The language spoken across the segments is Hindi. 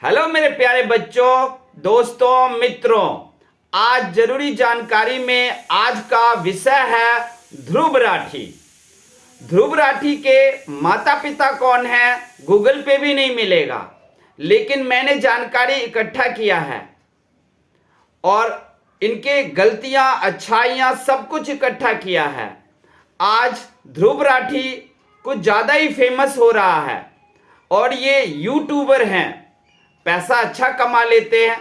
हेलो मेरे प्यारे बच्चों, दोस्तों, मित्रों। आज जरूरी जानकारी में आज का विषय है ध्रुव राठी। ध्रुव राठी के माता पिता कौन है गूगल पे भी नहीं मिलेगा, लेकिन मैंने जानकारी इकट्ठा किया है और इनके गलतियां, अच्छाइयां सब कुछ इकट्ठा किया है। आज ध्रुव राठी कुछ ज़्यादा ही फेमस हो रहा है और ये यूट्यूबर हैं, पैसा अच्छा कमा लेते हैं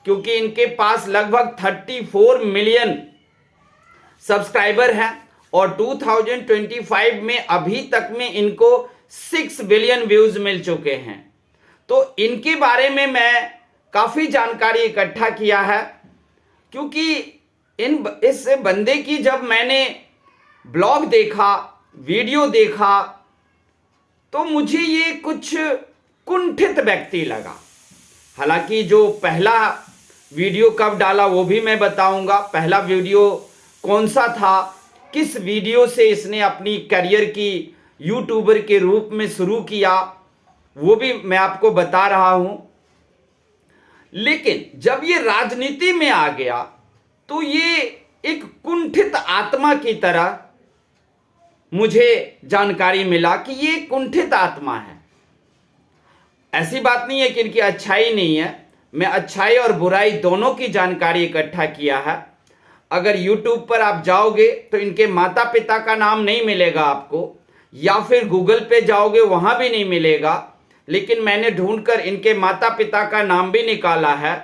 क्योंकि इनके पास लगभग 34 मिलियन सब्सक्राइबर हैं और 2025 में अभी तक में इनको 6 बिलियन व्यूज मिल चुके हैं। तो इनके बारे में मैं काफ़ी जानकारी इकट्ठा किया है क्योंकि इस बंदे की जब मैंने ब्लॉग देखा, वीडियो देखा, तो मुझे ये कुछ कुंठित व्यक्ति लगा। हालांकि जो पहला वीडियो कब डाला वो भी मैं बताऊंगा। पहला वीडियो कौन सा था, किस वीडियो से इसने अपनी करियर की यूट्यूबर के रूप में शुरू किया, वो भी मैं आपको बता रहा हूं। लेकिन जब ये राजनीति में आ गया तो ये एक कुंठित आत्मा की तरह मुझे जानकारी मिला कि ये कुंठित आत्मा है। ऐसी बात नहीं है कि इनकी अच्छाई नहीं है, मैं अच्छाई और बुराई दोनों की जानकारी इकट्ठा किया है। अगर YouTube पर आप जाओगे तो इनके माता पिता का नाम नहीं मिलेगा आपको, या फिर गूगल पे जाओगे वहां भी नहीं मिलेगा, लेकिन मैंने ढूंढकर इनके माता पिता का नाम भी निकाला है।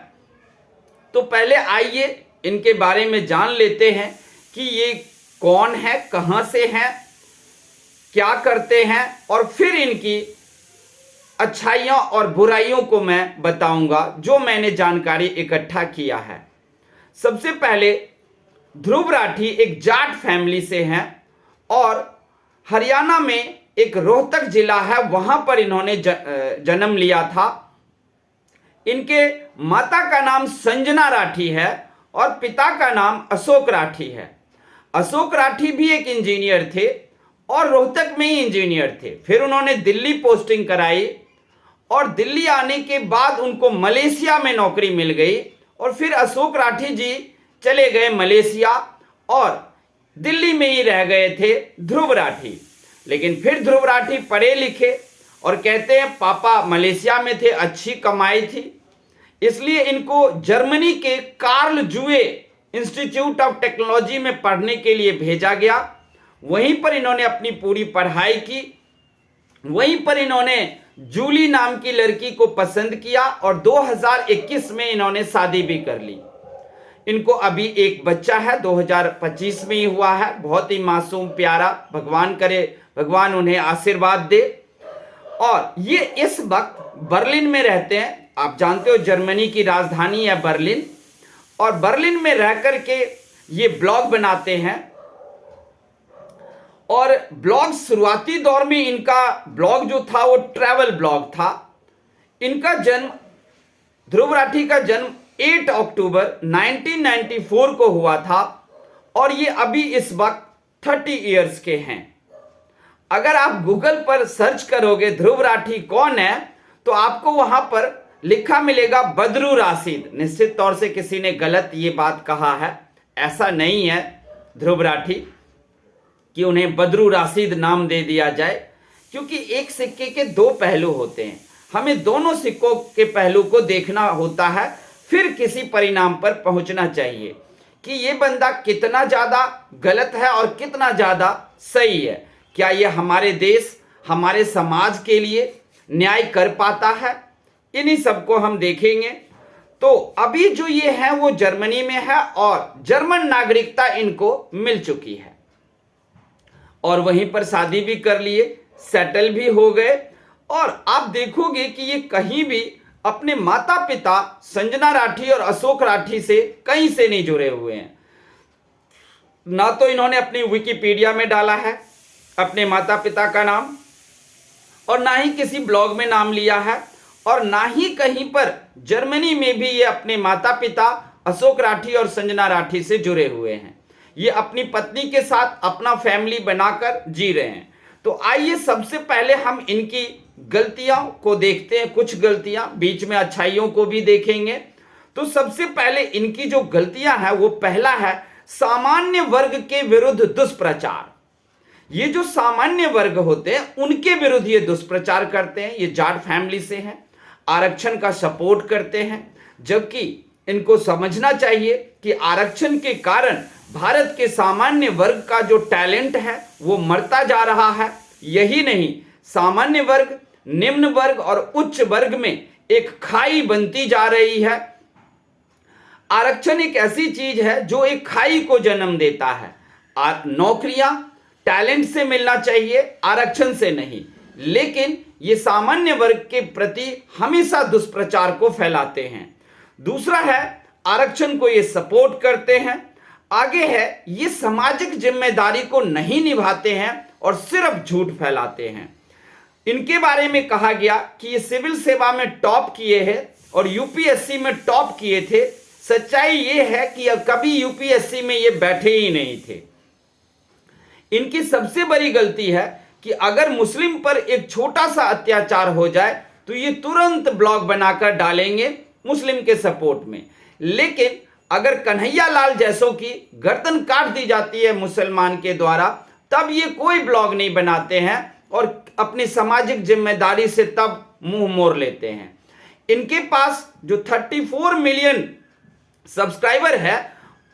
तो पहले आइए इनके बारे में जान लेते हैं कि ये कौन है, कहां से हैं, क्या करते हैं, और फिर इनकी अच्छाइयों और बुराइयों को मैं बताऊंगा जो मैंने जानकारी इकट्ठा किया है। सबसे पहले ध्रुव राठी एक जाट फैमिली से हैं और हरियाणा में एक रोहतक जिला है, वहां पर इन्होंने जन्म लिया था। इनके माता का नाम संजना राठी है और पिता का नाम अशोक राठी है। अशोक राठी भी एक इंजीनियर थे और रोहतक में ही इंजीनियर थे। फिर उन्होंने दिल्ली पोस्टिंग कराई और दिल्ली आने के बाद उनको मलेशिया में नौकरी मिल गई और फिर अशोक राठी जी चले गए मलेशिया और दिल्ली में ही रह गए थे ध्रुव राठी। लेकिन फिर ध्रुव राठी पढ़े लिखे और कहते हैं पापा मलेशिया में थे, अच्छी कमाई थी, इसलिए इनको जर्मनी के कार्ल जूए इंस्टीट्यूट ऑफ टेक्नोलॉजी में पढ़ने के लिए भेजा गया। वहीं पर इन्होंने अपनी पूरी पढ़ाई की। वहीं पर इन्होंने जूली नाम की लड़की को पसंद किया और 2021 में इन्होंने शादी भी कर ली। इनको अभी एक बच्चा है, 2025 में ही हुआ है, बहुत ही मासूम प्यारा। भगवान करे भगवान उन्हें आशीर्वाद दे। और ये इस वक्त बर्लिन में रहते हैं। आप जानते हो जर्मनी की राजधानी है बर्लिन, और बर्लिन में रह करके ये ब्लॉग बनाते हैं। और ब्लॉग शुरुआती दौर में इनका ब्लॉग जो था वो ट्रैवल ब्लॉग था। इनका जन्म, ध्रुव राठी का जन्म 8 अक्टूबर 1994 को हुआ था और ये अभी इस वक्त 30 इयर्स के हैं। अगर आप गूगल पर सर्च करोगे ध्रुव राठी कौन है तो आपको वहां पर लिखा मिलेगा बदरू राशिद। निश्चित तौर से किसी ने गलत ये बात कहा है, ऐसा नहीं है ध्रुव राठी कि उन्हें बदरू राशिद नाम दे दिया जाए, क्योंकि एक सिक्के के दो पहलू होते हैं। हमें दोनों सिक्कों के पहलू को देखना होता है, फिर किसी परिणाम पर पहुंचना चाहिए कि ये बंदा कितना ज़्यादा गलत है और कितना ज़्यादा सही है। क्या ये हमारे देश, हमारे समाज के लिए न्याय कर पाता है? इन्हीं सबको हम देखेंगे। तो अभी जो ये है वो जर्मनी में है और जर्मन नागरिकता इनको मिल चुकी है और वहीं पर शादी भी कर लिए, सेटल भी हो गए। और आप देखोगे कि ये कहीं भी अपने माता पिता संजना राठी और अशोक राठी से कहीं से नहीं जुड़े हुए हैं। ना तो इन्होंने अपनी विकिपीडिया में डाला है अपने माता पिता का नाम, और ना ही किसी ब्लॉग में नाम लिया है, और ना ही कहीं पर जर्मनी में भी ये अपने माता पिता अशोक राठी और संजना राठी से जुड़े हुए हैं। ये अपनी पत्नी के साथ अपना फैमिली बनाकर जी रहे हैं। तो आइए सबसे पहले हम इनकी गलतियों को देखते हैं, कुछ गलतियां, बीच में अच्छाइयों को भी देखेंगे। तो सबसे पहले इनकी जो गलतियां हैं वो पहला है सामान्य वर्ग के विरुद्ध दुष्प्रचार। ये जो सामान्य वर्ग होते हैं उनके विरुद्ध ये दुष्प्रचार करते हैं। ये जाट फैमिली से हैं, आरक्षण का सपोर्ट करते हैं, जबकि इनको समझना चाहिए कि आरक्षण के कारण भारत के सामान्य वर्ग का जो टैलेंट है वो मरता जा रहा है। यही नहीं, सामान्य वर्ग, निम्न वर्ग और उच्च वर्ग में एक खाई बनती जा रही है। आरक्षण एक ऐसी चीज है जो एक खाई को जन्म देता है। नौकरियां टैलेंट से मिलना चाहिए, आरक्षण से नहीं। लेकिन ये सामान्य वर्ग के प्रति हमेशा दुष्प्रचार को फैलाते हैं। दूसरा है, आरक्षण को ये सपोर्ट करते हैं। आगे है, ये सामाजिक जिम्मेदारी को नहीं निभाते हैं और सिर्फ झूठ फैलाते हैं। इनके बारे में कहा गया कि ये सिविल सेवा में टॉप किए हैं और यूपीएससी में टॉप किए थे। सच्चाई ये है कि कभी यूपीएससी में ये बैठे ही नहीं थे। इनकी सबसे बड़ी गलती है कि अगर मुस्लिम पर एक छोटा सा अत्याचार हो जाए तो ये तुरंत ब्लॉग बनाकर डालेंगे मुस्लिम के सपोर्ट में। लेकिन अगर कन्हैया लाल जैसों की गर्दन काट दी जाती है मुसलमान के द्वारा, तब ये कोई ब्लॉग नहीं बनाते हैं और अपनी सामाजिक जिम्मेदारी से तब मुंह मोड़ लेते हैं। इनके पास जो 34 मिलियन सब्सक्राइबर है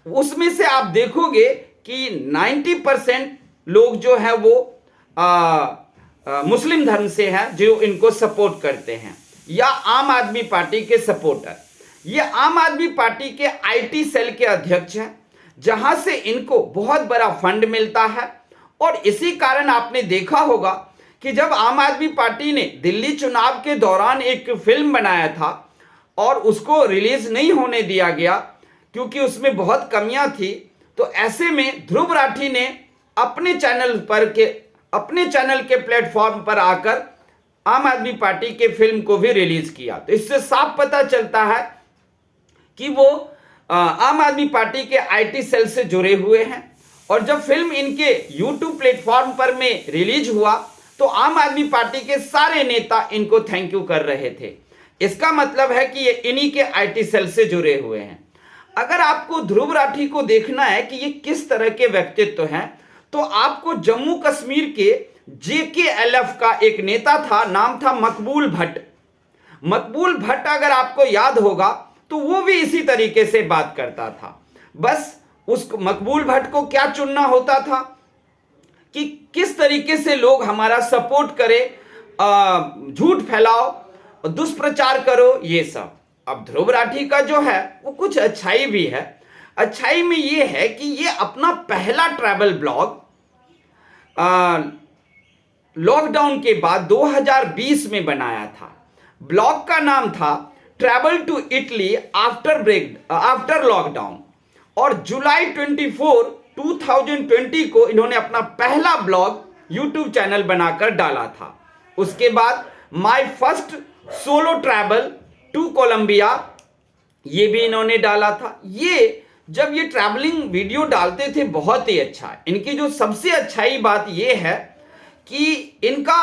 उसमें से आप देखोगे कि 90% लोग जो है वो मुस्लिम धर्म से हैं जो इनको सपोर्ट करते हैं, या आम आदमी पार्टी के सपोर्टर। ये आम आदमी पार्टी के आईटी सेल के अध्यक्ष हैं, जहां से इनको बहुत बड़ा फंड मिलता है। और इसी कारण आपने देखा होगा कि जब आम आदमी पार्टी ने दिल्ली चुनाव के दौरान एक फिल्म बनाया था और उसको रिलीज नहीं होने दिया गया क्योंकि उसमें बहुत कमियां थी, तो ऐसे में ध्रुव राठी ने अपने चैनल के प्लेटफॉर्म पर आकर आम आदमी पार्टी के फिल्म को भी रिलीज किया। तो इससे साफ पता चलता है कि वो आम आदमी पार्टी के आईटी सेल से जुड़े हुए हैं। और जब फिल्म इनके यूट्यूब प्लेटफॉर्म पर में रिलीज हुआ तो आम आदमी पार्टी के सारे नेता इनको थैंक यू कर रहे थे। इसका मतलब है कि ये इन्हीं के आईटी सेल से जुड़े हुए हैं। अगर आपको ध्रुव राठी को देखना है कि ये किस तरह के व्यक्तित्व हैं, तो आपको जम्मू कश्मीर के JKLF का एक नेता था, नाम था मकबूल भट्ट। मकबूल भट्ट अगर आपको याद होगा तो वो भी इसी तरीके से बात करता था। बस उस मकबूल भट्ट को क्या चुनना होता था कि किस तरीके से लोग हमारा सपोर्ट करें, झूठ फैलाओ, दुष्प्रचार करो, ये सब। अब ध्रुव राठी का जो है वो कुछ अच्छाई भी है। अच्छाई में ये है कि ये अपना पहला ट्रैवल ब्लॉग लॉकडाउन के बाद 2020 में बनाया था। ब्लॉग का नाम था travel to Italy after lockdown. और जुलाई 24, 2020 को इन्होंने अपना पहला ब्लॉग यूट्यूब चैनल बनाकर डाला था। उसके बाद my first solo travel to Colombia, ये भी इन्होंने डाला था। ये जब ये ट्रैवलिंग वीडियो डालते थे बहुत ही अच्छा है। इनकी जो सबसे अच्छाई बात ये है कि इनका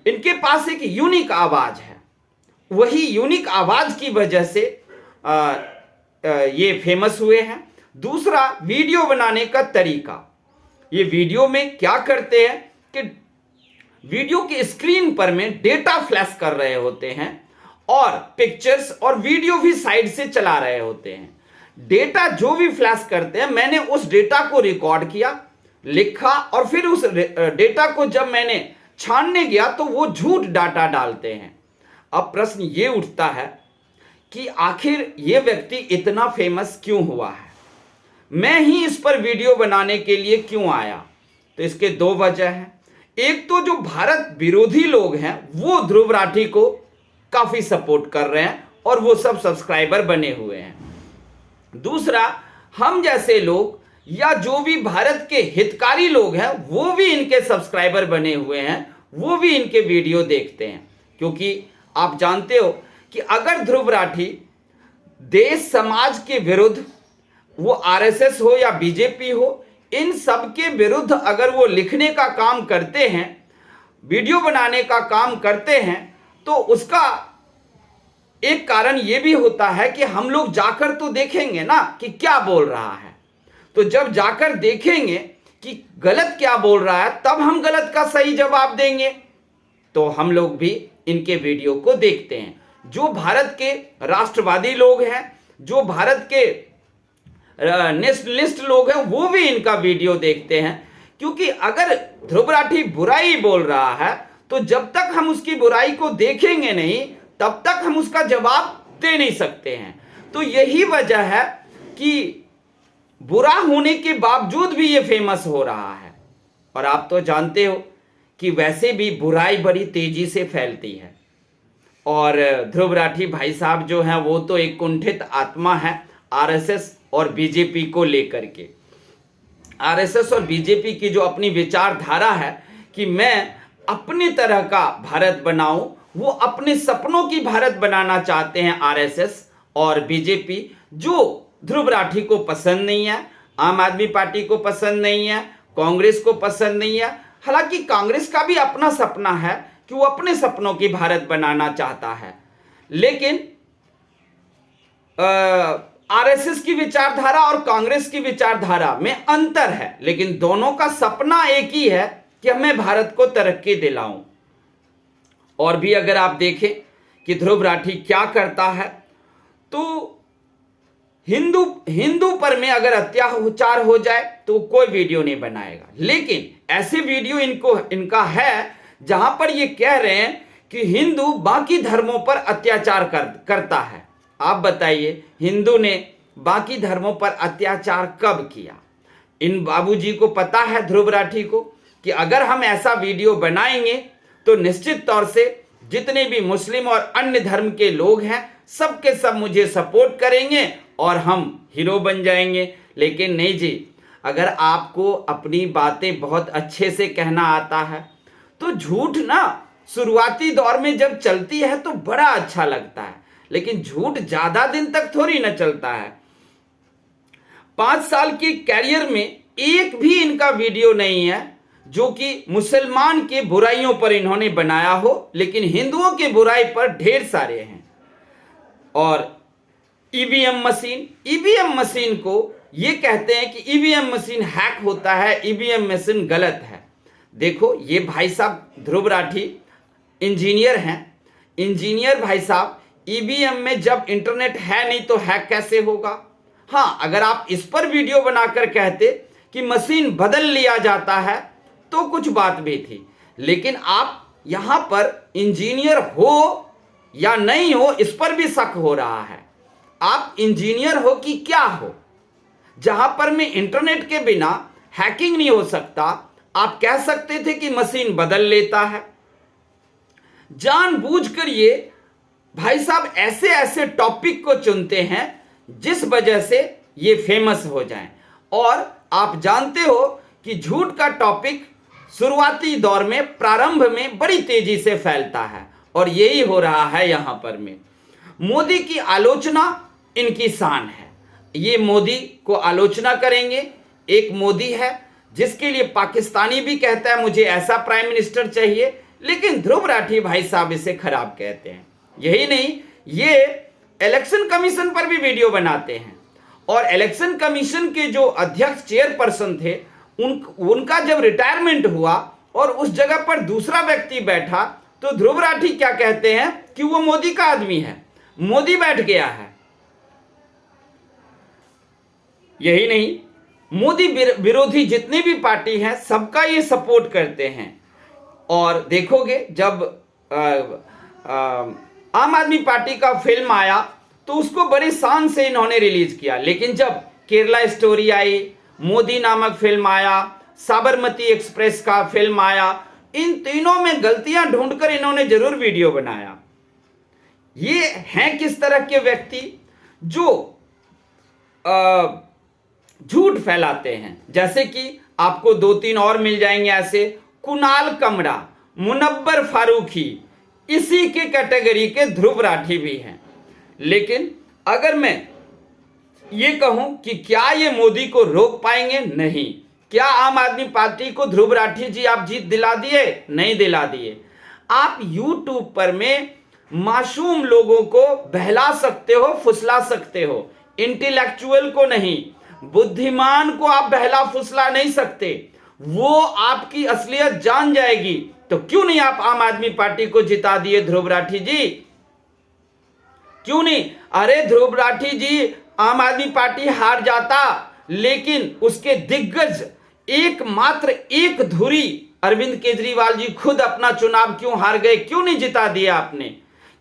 इनके पास एक यूनिक आवाज है। वही यूनिक आवाज की वजह से ये फेमस हुए हैं। दूसरा, वीडियो बनाने का तरीका। ये वीडियो में क्या करते हैं कि वीडियो के स्क्रीन पर में डेटा फ्लैश कर रहे होते हैं और पिक्चर्स और वीडियो भी साइड से चला रहे होते हैं। डेटा जो भी फ्लैश करते हैं, मैंने उस डेटा को रिकॉर्ड किया, लिखा, और फिर उस डेटा को जब मैंने छानने गया तो वो झूठ डाटा डालते हैं। अब प्रश्न ये उठता है कि आखिर ये व्यक्ति इतना फेमस क्यों हुआ है, मैं ही इस पर वीडियो बनाने के लिए क्यों आया? तो इसके दो वजह हैं। एक तो जो भारत विरोधी लोग हैं वो ध्रुव राठी को काफी सपोर्ट कर रहे हैं और वो सब सब्सक्राइबर बने हुए हैं। दूसरा, हम जैसे लोग या जो भी भारत के हितकारी लोग हैं वो भी इनके सब्सक्राइबर बने हुए हैं, वो भी इनके वीडियो देखते हैं। क्योंकि आप जानते हो कि अगर ध्रुव राठी देश समाज के विरुद्ध, वो आरएसएस हो या बीजेपी हो, इन सब के विरुद्ध अगर वो लिखने का काम करते हैं, वीडियो बनाने का काम करते हैं, तो उसका एक कारण ये भी होता है कि हम लोग जाकर तो देखेंगे ना कि क्या बोल रहा है। तो जब जाकर देखेंगे कि गलत क्या बोल रहा है, तब हम गलत का सही जवाब देंगे। तो हम लोग भी इनके वीडियो को देखते हैं। जो भारत के राष्ट्रवादी लोग हैं, जो भारत के नेशनलिस्ट लोग हैं, वो भी इनका वीडियो देखते हैं। क्योंकि अगर ध्रुव राठी बुराई बोल रहा है, तो जब तक हम उसकी बुराई को देखेंगे नहीं, तब तक हम उसका जवाब दे नहीं सकते हैं। तो यही वजह है कि बुरा होने के बावजूद भी ये फेमस हो रहा है। और आप तो जानते हो कि वैसे भी बुराई बड़ी तेजी से फैलती है। और ध्रुव राठी भाई साहब जो हैं, वो तो एक कुंठित आत्मा है आरएसएस और बीजेपी को लेकर के। आरएसएस और बीजेपी की जो अपनी विचारधारा है कि मैं अपनी तरह का भारत बनाऊं, वो अपने सपनों की भारत बनाना चाहते हैं आरएसएस और बीजेपी, जो ध्रुव राठी को पसंद नहीं है, आम आदमी पार्टी को पसंद नहीं है, कांग्रेस को पसंद नहीं है। हालांकि कांग्रेस का भी अपना सपना है कि वो अपने सपनों की भारत बनाना चाहता है, लेकिन आरएसएस की विचारधारा और कांग्रेस की विचारधारा में अंतर है। लेकिन दोनों का सपना एक ही है कि मैं भारत को तरक्की दिलाऊं। और भी अगर आप देखें कि ध्रुव राठी क्या करता है, तो हिंदू पर में अगर अत्याचार हो जाए तो कोई वीडियो नहीं बनाएगा। लेकिन ऐसे वीडियो इनका है जहां पर ये कह रहे हैं कि हिंदू बाकी धर्मों पर अत्याचार करता है। आप बताइए, हिंदू ने बाकी धर्मों पर अत्याचार कब किया? इन बाबूजी को पता है, ध्रुव राठी को, कि अगर हम ऐसा वीडियो बनाएंगे तो निश्चित तौर से जितने भी मुस्लिम और अन्य धर्म के लोग हैं, सब के सब मुझे सपोर्ट करेंगे और हम हीरो बन जाएंगे। लेकिन नहीं जी, अगर आपको अपनी बातें बहुत अच्छे से कहना आता है तो झूठ ना शुरुआती दौर में जब चलती है तो बड़ा अच्छा लगता है, लेकिन झूठ ज्यादा दिन तक थोड़ी ना चलता है। 5 साल की कैरियर में एक भी इनका वीडियो नहीं है जो कि मुसलमान के बुराइयों पर इन्होंने बनाया हो, लेकिन हिंदुओं के बुराई पर ढेर सारे हैं। और ईवीएम मशीन को ये कहते हैं कि ईवीएम मशीन हैक होता है, ईवीएम मशीन गलत है। देखो, ये भाई साहब ध्रुव राठी इंजीनियर हैं। इंजीनियर भाई साहब, ईवीएम में जब इंटरनेट है नहीं तो हैक कैसे होगा? हाँ, अगर आप इस पर वीडियो बनाकर कहते कि मशीन बदल लिया जाता है तो कुछ बात भी थी, लेकिन आप यहां पर इंजीनियर हो या नहीं हो इस पर भी शक हो रहा है। आप इंजीनियर हो कि क्या हो? जहां पर में इंटरनेट के बिना हैकिंग नहीं हो सकता, आप कह सकते थे कि मशीन बदल लेता है। जानबूझकर ये भाई साहब ऐसे ऐसे टॉपिक को चुनते हैं जिस वजह से ये फेमस हो जाएं। और आप जानते हो कि झूठ का टॉपिक शुरुआती दौर में, प्रारंभ में बड़ी तेजी से फैलता है, और यही हो रहा है यहां पर में। मोदी की आलोचना इनकी शान है। ये मोदी को आलोचना करेंगे। एक मोदी है जिसके लिए पाकिस्तानी भी कहता है मुझे ऐसा प्राइम मिनिस्टर चाहिए, लेकिन ध्रुव राठी भाई साहब इसे खराब कहते हैं। यही नहीं, ये इलेक्शन कमीशन पर भी वीडियो बनाते हैं, और इलेक्शन कमीशन के जो अध्यक्ष चेयरपर्सन थे, उनका जब रिटायरमेंट हुआ और उस जगह पर दूसरा व्यक्ति बैठा, तो ध्रुव राठी क्या कहते हैं कि वो मोदी का आदमी है, मोदी बैठ गया है। यही नहीं, मोदी विरोधी जितनी भी पार्टी हैं सबका ये सपोर्ट करते हैं। और देखोगे जब आम आदमी पार्टी का फिल्म आया तो उसको बड़ी शान से इन्होंने रिलीज किया, लेकिन जब केरला स्टोरी आई, मोदी नामक फिल्म आया, साबरमती एक्सप्रेस का फिल्म आया, इन तीनों में गलतियां ढूंढकर इन्होंने जरूर वीडियो बनाया। ये हैं किस तरह के व्यक्ति जो झूठ फैलाते हैं। जैसे कि आपको 2-3 और मिल जाएंगे ऐसे, कुणाल कमरा, मुनव्वर फारूकी, इसी के कैटेगरी के ध्रुव राठी भी हैं। लेकिन अगर मैं ये कहूं कि क्या ये मोदी को रोक पाएंगे, नहीं, क्या आम आदमी पार्टी को ध्रुव राठी जी आप जीत दिला दिए? नहीं दिला दिए। आप यूट्यूब पर में मासूम लोगों को बहला सकते हो, फुसला सकते हो, इंटेलेक्चुअल को नहीं, बुद्धिमान को आप बहला फुसला नहीं सकते। वो आपकी असलियत जान जाएगी। तो क्यों नहीं आप आम आदमी पार्टी को जिता दिए ध्रुव राठी जी? क्यों नहीं? अरे ध्रुव राठी जी, आम आदमी पार्टी हार जाता, लेकिन उसके दिग्गज एकमात्र एक धुरी अरविंद केजरीवाल जी खुद अपना चुनाव क्यों हार गए? क्यों नहीं जिता दिया आपने?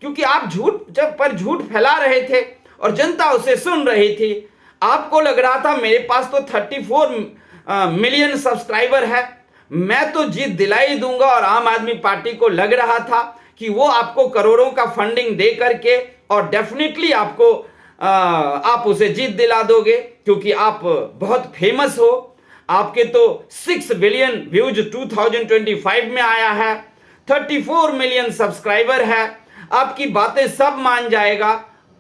क्योंकि आप झूठ पर झूठ फैला रहे थे और जनता उसे सुन रही थी। आपको लग रहा था मेरे पास तो 34 मिलियन सब्सक्राइबर है, मैं तो जीत दिला ही दूंगा। और आम आदमी पार्टी को लग रहा था कि वो आपको करोड़ों का फंडिंग दे करके और डेफिनेटली आपको आप उसे जीत दिला दोगे, क्योंकि आप बहुत फेमस हो। आपके तो 6 बिलियन व्यूज 2025 में आया है, 34 मिलियन सब्सक्राइबर है, आपकी बातें सब मान जाएगा।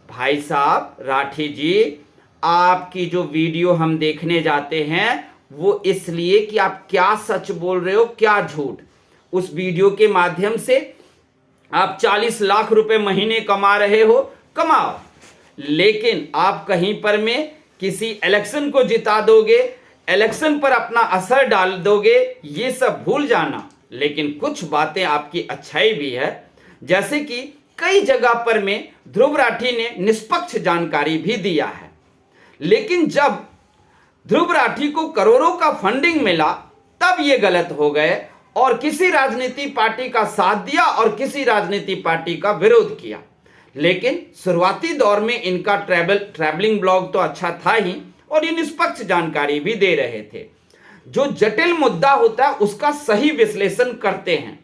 भाई साहब राठी जी, आपकी जो वीडियो हम देखने जाते हैं वो इसलिए कि आप क्या सच बोल रहे हो, क्या झूठ। उस वीडियो के माध्यम से आप 40 लाख रुपए महीने कमा रहे हो, कमाओ, लेकिन आप कहीं पर में किसी इलेक्शन को जिता दोगे, इलेक्शन पर अपना असर डाल दोगे, ये सब भूल जाना। लेकिन कुछ बातें आपकी अच्छाई भी है, जैसे कि कई जगह पर में ध्रुव राठी ने निष्पक्ष जानकारी भी दिया है। लेकिन जब ध्रुव राठी को करोड़ों का फंडिंग मिला तब ये गलत हो गए और किसी राजनीति पार्टी का साथ दिया और किसी राजनीति पार्टी का विरोध किया। लेकिन शुरुआती दौर में इनका ट्रैवलिंग ब्लॉग तो अच्छा था ही और ये निष्पक्ष जानकारी भी दे रहे थे। जो जटिल मुद्दा होता है उसका सही विश्लेषण करते हैं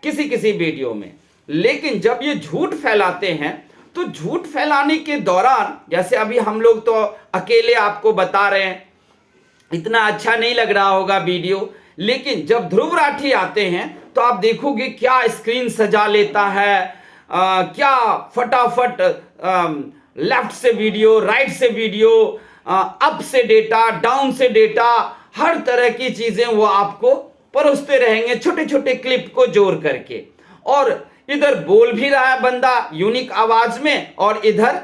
किसी किसी वीडियो में। लेकिन जब ये झूठ फैलाते हैं तो झूठ फैलाने के दौरान, जैसे अभी हम लोग तो अकेले आपको बता रहे हैं, इतना अच्छा नहीं लग रहा होगा वीडियो, लेकिन जब ध्रुव राठी आते हैं तो आप देखोगे क्या स्क्रीन सजा लेता है, क्या फटाफट लेफ्ट से वीडियो, राइट से वीडियो, अप से डेटा, डाउन से डेटा, हर तरह की चीजें वो आपको परोसते रहेंगे छोटे छोटे क्लिप को जोड़ करके। और इधर बोल भी रहा है बंदा यूनिक आवाज में और इधर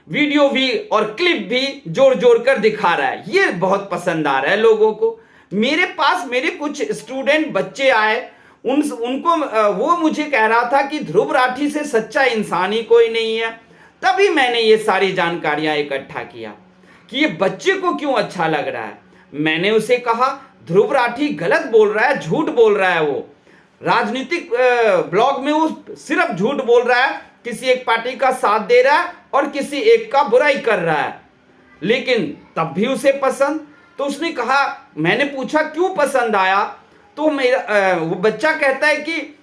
वीडियो भी और क्लिप भी जोड़ जोड़ कर दिखा रहा है। ये बहुत पसंद आ रहा है लोगों को। मेरे पास मेरे कुछ स्टूडेंट बच्चे आए, उनको वो मुझे कह रहा था कि ध्रुव राठी से सच्चा इंसान ही कोई नहीं है। तभी मैंने ये सारी जानकारियां इकट्ठा किया कि ये बच्चे को क्यों अच्छा लग रहा है। मैंने उसे कहा ध्रुव राठी गलत बोल रहा है, झूठ बोल रहा है, वो राजनीतिक ब्लॉग में वो सिर्फ झूठ बोल रहा है, किसी एक पार्टी का साथ दे रहा है और किसी एक का बुराई कर रहा है, लेकिन तब भी उसे पसंद। तो उसने कहा, मैंने पूछा क्यों पसंद आया, तो मेरा वो बच्चा कहता है कि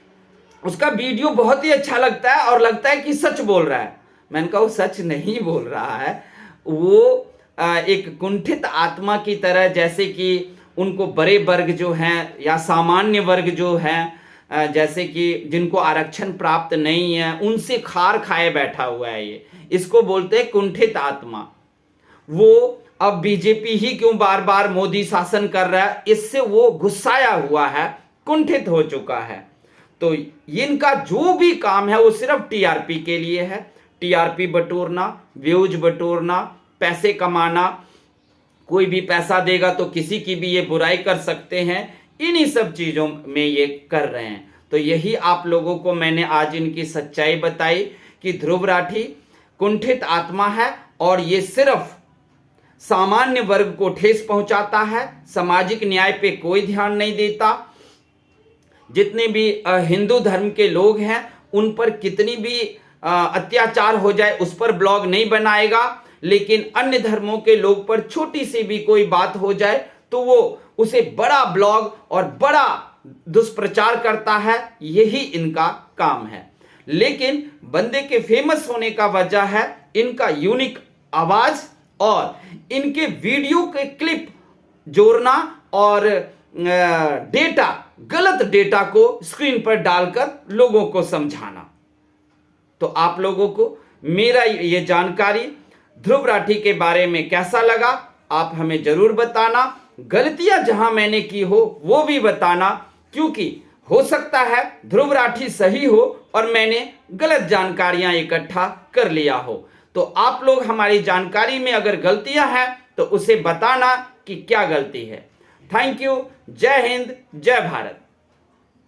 उसका वीडियो बहुत ही अच्छा लगता है और लगता है कि सच बोल रहा है। मैंने कहा वो सच नहीं बोल रहा है, वो एक कुंठित आत्मा की तरह, जैसे कि उनको बड़े वर्ग जो हैं या सामान्य वर्ग जो हैं, जैसे कि जिनको आरक्षण प्राप्त नहीं है, उनसे खार खाए बैठा हुआ है। ये इसको बोलते हैं कुंठित आत्मा। वो अब बीजेपी ही क्यों बार बार मोदी शासन कर रहा है, इससे वो गुस्साया हुआ है, कुंठित हो चुका है। तो इनका जो भी काम है वो सिर्फ टीआरपी के लिए है, टीआरपी बटोरना, व्यूज बटोरना, पैसे कमाना। कोई भी पैसा देगा तो किसी की भी ये बुराई कर सकते हैं, इन्हीं सब चीज़ों में ये कर रहे हैं। तो यही आप लोगों को मैंने आज इनकी सच्चाई बताई कि ध्रुव राठी कुंठित आत्मा है और ये सिर्फ सामान्य वर्ग को ठेस पहुंचाता है, सामाजिक न्याय पे कोई ध्यान नहीं देता। जितने भी हिंदू धर्म के लोग हैं उन पर कितनी भी अत्याचार हो जाए उस पर ब्लॉग नहीं बनाएगा, लेकिन अन्य धर्मों के लोग पर छोटी सी भी कोई बात हो जाए तो वो उसे बड़ा ब्लॉग और बड़ा दुष्प्रचार करता है। यही इनका काम है। लेकिन बंदे के फेमस होने का वजह है इनका यूनिक आवाज और इनके वीडियो के क्लिप जोड़ना और डेटा, गलत डेटा को स्क्रीन पर डालकर लोगों को समझाना। तो आप लोगों को मेरा ये जानकारी ध्रुव राठी के बारे में कैसा लगा, आप हमें जरूर बताना। गलतियां जहां मैंने की हो वो भी बताना, क्योंकि हो सकता है ध्रुव राठी सही हो और मैंने गलत जानकारियां इकट्ठा कर लिया हो। तो आप लोग हमारी जानकारी में अगर गलतियां हैं तो उसे बताना कि क्या गलती है। Thank you. जय हिंद, जय भारत।